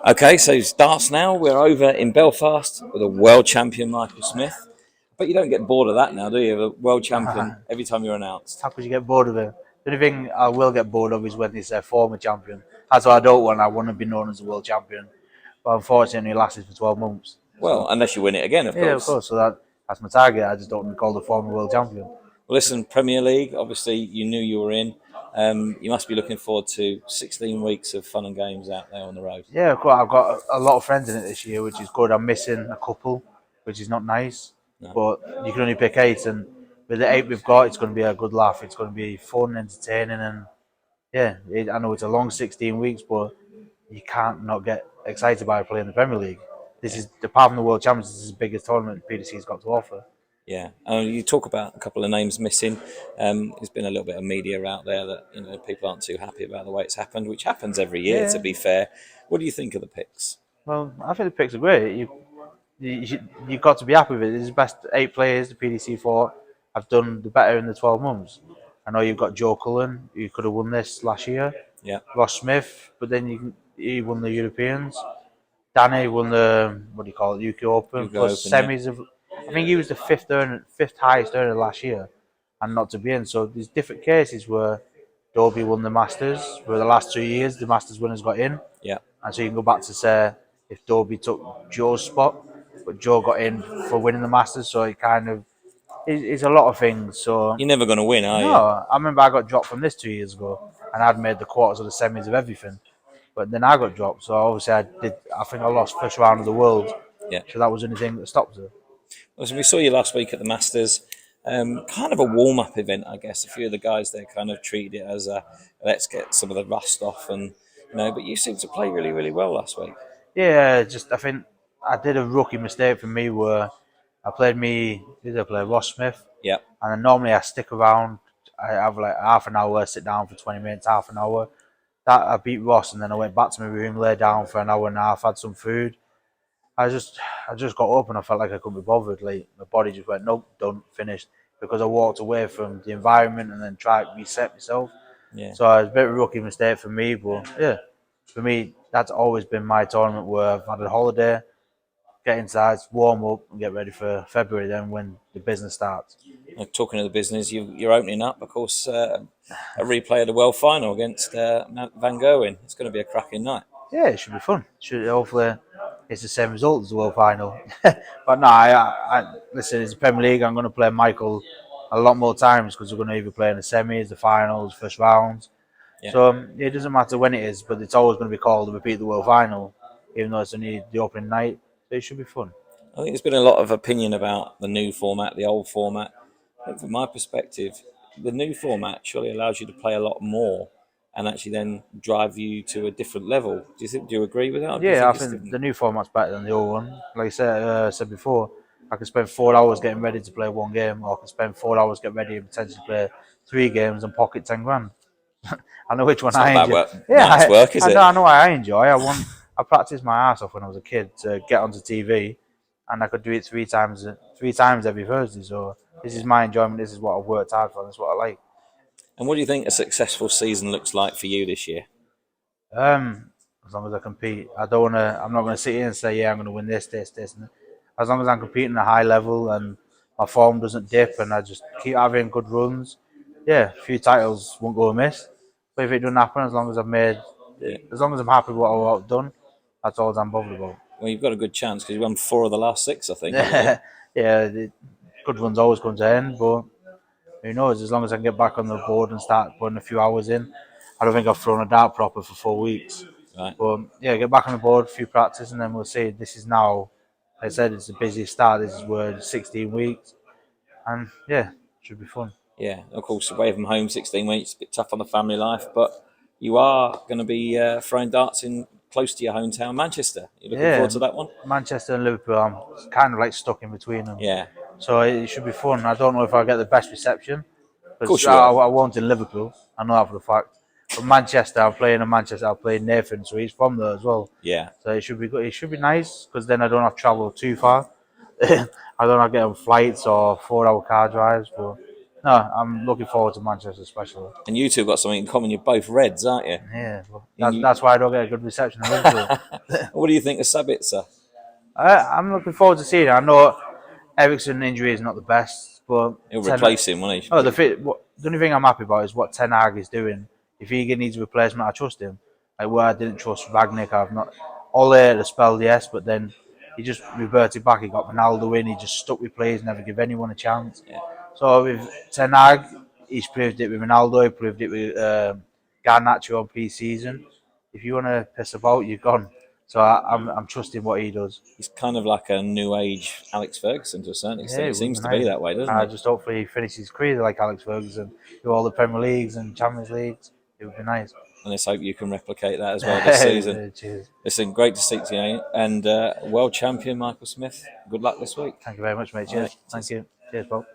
Okay, so it starts now. We're over in Belfast with a world champion, Michael Smith. But you don't get bored of that now, do you? The world champion How every time you're announced. could you get bored of it? The only thing I will get bored of is when he's a former champion. That's what I don't want. I want to be known as a world champion. But unfortunately, it lasted for 12 months. Well, So, unless you win it again, of yeah, of course. course. So that's my target. I just don't want to be called a former world champion. Well, listen, Premier League, obviously you knew you were in. You must be looking forward to 16 weeks of fun and games out there on the road. Yeah, of course. I've got a lot of friends in it this year, which is good. I'm missing a couple, which is not nice. No. But you can only pick eight, and with the eight we've got, it's going to be a good laugh. It's going to be fun, entertaining, and yeah, I know it's a long 16 weeks, but you can't not get excited by playing the Premier League. This Yeah. is, apart from the World Champions, this is the biggest tournament PDC's got to offer. Yeah, you talk about a couple of names missing. There's been a little bit of media out there that people aren't too happy about the way it's happened, which happens every year. To Yeah, be fair, what do you think of the picks? well, I think the picks are great. You've got to be happy with it. This is the best eight players the PDC thought have done the better in the 12 months. I know you've got Joe Cullen, who could have won this last year. Yeah, Ross Smith, but then he won the Europeans. Danny won the, what do you call it, UK Open, you go plus open. Yeah, semis of, I think he was the fifth highest earner last year, and not to be in. So there's different cases where Dobie won the Masters, where the last 2 years the Masters winners got in, yeah. and so you can go back to say if Dobie took Joe's spot, but Joe got in for winning the Masters, so it kind of it's a lot of things. So You're never going to win, are no, you? I remember I got dropped from this 2 years ago, and I'd made the quarters of the semis of everything. But then I got dropped, so obviously I did. I think I lost first round of the world, Yeah. so that was the only thing that stopped it. Well, so we saw you last week at the Masters. Kind of a warm-up event, I guess. A few of the guys there kind of treated it as a let's get some of the rust off, and But you seemed to play really, really well last week. Yeah, just I think I did a rookie mistake for me where I played me. Who did I play? Ross Smith, Yeah, and then normally I stick around. I have like half an hour, sit down for 20 minutes, half an hour. That I beat Ross, and then I went back to my room, lay down for an hour and a half, had some food. I just, I just got up and I felt like I couldn't be bothered. Like my body just went, nope, done, finished, because I walked away from the environment and then tried to reset myself. yeah. So it was a bit of a rookie mistake for me, but yeah, for me that's always been my tournament where I've had a holiday, get inside, warm up, and get ready for February. Then when the business starts. Talking of the business, you're opening up, of course, a replay of the World Final against Van Gerwen. It's going to be a cracking night. Yeah, it should be fun. Should hopefully it's the same result as the World Final. But no, I listen. It's the Premier League. I'm going to play Michael a lot more times because we're going to either play in the semis, the finals, first rounds. Yeah. So it doesn't matter when it is, but it's always going to be called the Repeat the World Final, even though it's only the opening night. So it should be fun. I think there's been a lot of opinion about the new format, the old format. I think from my perspective, the new format surely allows you to play a lot more and actually then drive you to a different level. Do you agree with that? Or do you Yeah, I think it's think different? the new format's better than the old one. Like I said before, I can spend 4 hours getting ready to play one game, or I can spend 4 hours getting ready and potentially play three games and pocket 10 grand. I know which one It's not I bad enjoy. work, Yeah, nice work, is I it? know. I know what I enjoy. I practiced my ass off when I was a kid to get onto TV, and I could do it three times every Thursday. So this is my enjoyment. This is what I've worked hard for. This is what I like. And what do you think a successful season looks like for you this year? As long as I compete, I don't want to. I'm not going to sit here and say, yeah, I'm going to win this. And as long as I'm competing at a high level and my form doesn't dip, and I just keep having good runs, yeah, a few titles won't go amiss. But if it doesn't happen, Yeah. as long as I'm happy with what I've done, that's all I'm bothered about. Well, you've got a good chance because you won 4 of the last 6, I think, haven't you? Yeah, yeah, good runs always come to end, but who knows? As long as I can get back on the board and start putting a few hours in, I don't think I've thrown a dart proper for 4 weeks. Right. But yeah, get back on the board, a few practice, and then we'll see. This is now, like I said, it's a busy start. This is where 16 weeks, and yeah, should be fun. Yeah, of course, away from home 16 weeks, a bit tough on the family life, but you are going to be throwing darts in close to your hometown, Manchester. You looking Yeah, forward to that one? Manchester and Liverpool, I'm kind of like stuck in between them. Yeah, So it should be fun. I don't know if I'll get the best reception of because course you will. I won't in Liverpool. I know that for a fact. But Manchester, I'm playing in Manchester. I'm playing Nathan, so he's from there as well. Yeah, So it should be good. It should be nice because then I don't have to travel too far. I don't have to get on flights or 4 hour car drives. But No, I'm looking forward to Manchester especially. And you two got something in common. You're both Reds, aren't you? Yeah, well, And you that's why I don't get a good reception in Liverpool. what do you think of Sabitzer? I'm looking forward to seeing it. I know Eriksen injury is not the best, but He'll replace him, won't he? oh, the only thing I'm happy about is what Ten Hag is doing. If he needs a replacement, I trust him. Like where I didn't trust Ragnick, I've not. Ole had a spell, yes, but then he just reverted back. He got Ronaldo in. He just stuck with players, never give anyone a chance. Yeah. So with Ten Hag, he's proved it with Ronaldo. He proved it with Garnacho on pre-season. If you want to piss about, you're gone. So I'm trusting what he does. He's kind of like a new age Alex Ferguson to a certain extent. Yeah, It seems to be that way, doesn't I it? just hopefully he finishes his career like Alex Ferguson, do all the Premier Leagues and Champions Leagues. It would be nice. And let's hope you can replicate that as well this season. Cheers. Listen, great to speak to you, and world champion Michael Smith. Good luck this week. Thank you very much, mate. Cheers. Thank you. Cheers, Bob.